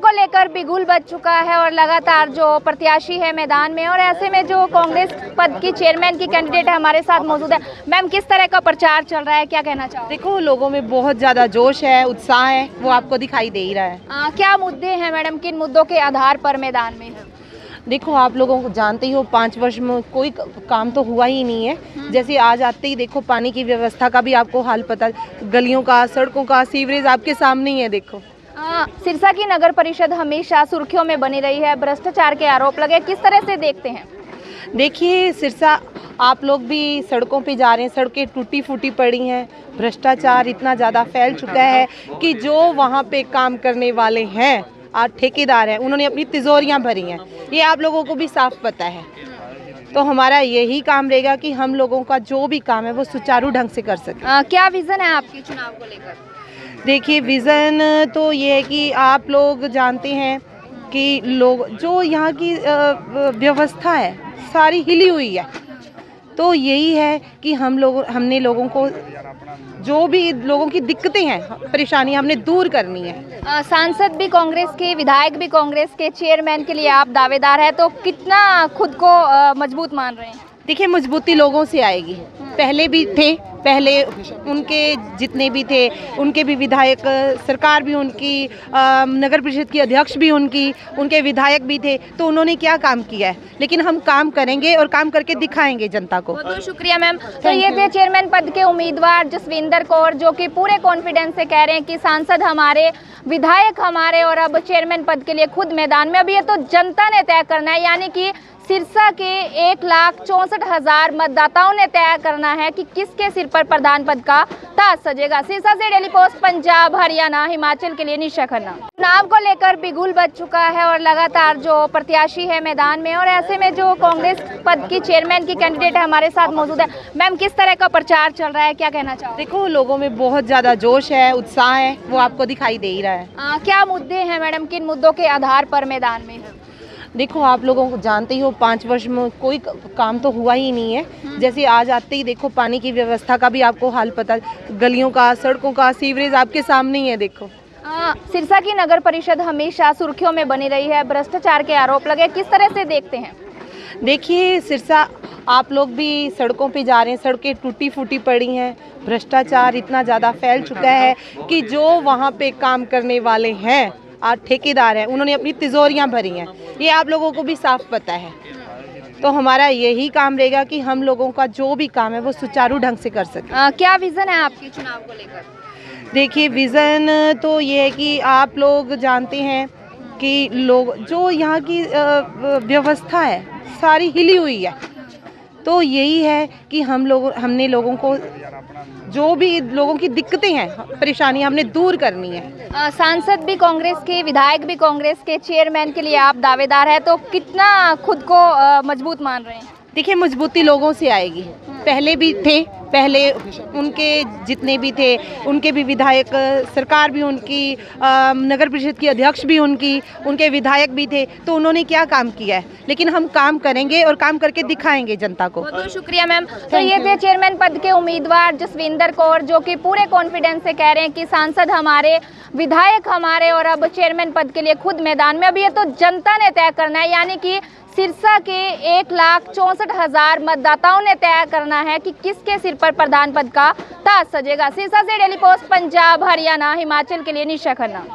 को लेकर बिगुल बज चुका है और लगातार जो प्रत्याशी है मैदान में, और ऐसे में जो कांग्रेस पद की चेयरमैन की कैंडिडेट है हमारे साथ मौजूद है। मैम, किस तरह का प्रचार चल रहा है, क्या कहना चाहोगे? देखो, लोगों में बहुत ज़्यादा जोश है, उत्साह है, वो आपको दिखाई दे ही रहा है। क्या मुद्दे हैं मैडम, किन मुद्दों के आधार पर मैदान में? देखो, आप लोगों को जानते ही हो 5 वर्ष में कोई काम तो हुआ ही नहीं है। जैसे आज आते ही देखो, पानी की व्यवस्था का भी आपको हाल पता, गलियों का, सड़कों का, सीवरेज आपके सामने ही है। देखो, सिरसा की नगर परिषद हमेशा सुर्खियों में बनी रही है, भ्रष्टाचार के आरोप लगे, किस तरह से देखते हैं? देखिए सिरसा, आप लोग भी सड़कों पे जा रहे हैं, सड़कें टूटी फूटी पड़ी हैं, भ्रष्टाचार इतना ज़्यादा फैल चुका है कि जो वहाँ पे काम करने वाले हैं, आज ठेकेदार हैं, उन्होंने अपनी तिजोरियाँ भरी हैं। ये आप लोगों को भी साफ पता है। तो हमारा यही काम रहेगा कि हम लोगों का जो भी काम है वो सुचारू ढंग से कर सकें। क्या विजन है आपकी चुनाव को लेकर? देखिए, विज़न तो ये है कि आप लोग जानते हैं कि लोग जो यहाँ की व्यवस्था है सारी हिली हुई है। तो यही है कि हमने लोगों को जो भी लोगों की दिक्कतें हैं, परेशानियां हमने दूर करनी है। सांसद भी कांग्रेस के, विधायक भी कांग्रेस के, चेयरमैन के लिए आप दावेदार हैं, तो कितना खुद को मजबूत मान रहे हैं? देखिए, मजबूती लोगों से आएगी। पहले भी थे, पहले उनके जितने भी थे उनके भी विधायक, सरकार भी उनकी, नगर परिषद की अध्यक्ष भी उनके विधायक भी थे, तो उन्होंने क्या काम किया है। लेकिन हम काम करेंगे और काम करके दिखाएंगे जनता को। बहुत बहुत शुक्रिया मैम। तो ये थे चेयरमैन पद के उम्मीदवार जसविंदर कौर, जो कि पूरे कॉन्फिडेंस से कह रहे हैं कि सांसद हमारे, विधायक हमारे, और अब चेयरमैन पद के लिए खुद मैदान में। अब ये तो जनता ने तय करना है, यानी कि सिरसा के 1,64,000 मतदाताओं ने तय करना है कि किसके सिर पर प्रधान पद का ताज सजेगा। सिरसा से डेली पोस्ट पंजाब, हरियाणा, हिमाचल के लिए निशा खन्ना। चुनाव को लेकर बिगुल बज चुका है और लगातार जो प्रत्याशी है मैदान में, और ऐसे में जो कांग्रेस पद की चेयरमैन की कैंडिडेट है हमारे साथ मौजूद है। मैम, किस तरह का प्रचार चल रहा है, क्या कहना चाहोगे? देखो, लोगों में बहुत ज़्यादा जोश है, उत्साह है, वो आपको दिखाई दे ही रहा है। क्या मुद्दे हैं मैडम, किन मुद्दों के आधार पर मैदान में? देखो, आप लोगों को जानते ही हो 5 वर्ष में कोई काम तो हुआ ही नहीं है। जैसे आज आते ही देखो, पानी की व्यवस्था का भी आपको हाल पता, गलियों का, सड़कों का, सीवरेज आपके सामने ही है। देखो, सिरसा की नगर परिषद हमेशा सुर्खियों में बनी रही है, भ्रष्टाचार के आरोप लगे, किस तरह से देखते हैं? देखिए सिरसा, आप लोग भी सड़कों पे जा रहे हैं, सड़कें टूटी फूटी पड़ी हैं, भ्रष्टाचार इतना ज़्यादा फैल चुका है कि जो वहाँ पे काम करने वाले हैं, आज ठेकेदार हैं, उन्होंने अपनी तिजोरियाँ भरी हैं। ये आप लोगों को भी साफ पता है। तो हमारा यही काम रहेगा कि हम लोगों का जो भी काम है वो सुचारू ढंग से कर सकें। क्या विजन है आपकी चुनाव को लेकर? देखिए, विज़न तो ये है कि आप लोग जानते हैं कि लोग जो यहाँ की व्यवस्था है सारी हिली हुई है। तो यही है कि हमने लोगों को जो भी लोगों की दिक्कतें हैं, परेशानियां हमने दूर करनी है। सांसद भी कांग्रेस के, विधायक भी कांग्रेस के, चेयरमैन के लिए आप दावेदार हैं, तो कितना खुद को मजबूत मान रहे हैं? देखिए, मजबूती लोगों से आएगी। पहले भी थे, पहले उनके जितने भी थे उनके भी विधायक, सरकार भी उनकी, नगर परिषद की अध्यक्ष भी उनके विधायक भी थे, तो उन्होंने क्या काम किया है। लेकिन हम काम करेंगे और काम करके दिखाएंगे जनता को। बहुत बहुत शुक्रिया मैम। तो ये थे चेयरमैन पद के उम्मीदवार जसविंदर कौर, जो कि पूरे कॉन्फिडेंस से कह रहे हैं कि सांसद हमारे, विधायक हमारे, और अब चेयरमैन पद के लिए खुद मैदान में। अब ये तो जनता ने तय करना है, यानी कि सिरसा के 1,64,000 मतदाताओं ने तय करना है कि किसके सिर पर प्रधान पद का ताज सजेगा। सिरसा से डेली पोस्ट पंजाब, हरियाणा, हिमाचल के लिए निशा खन्ना।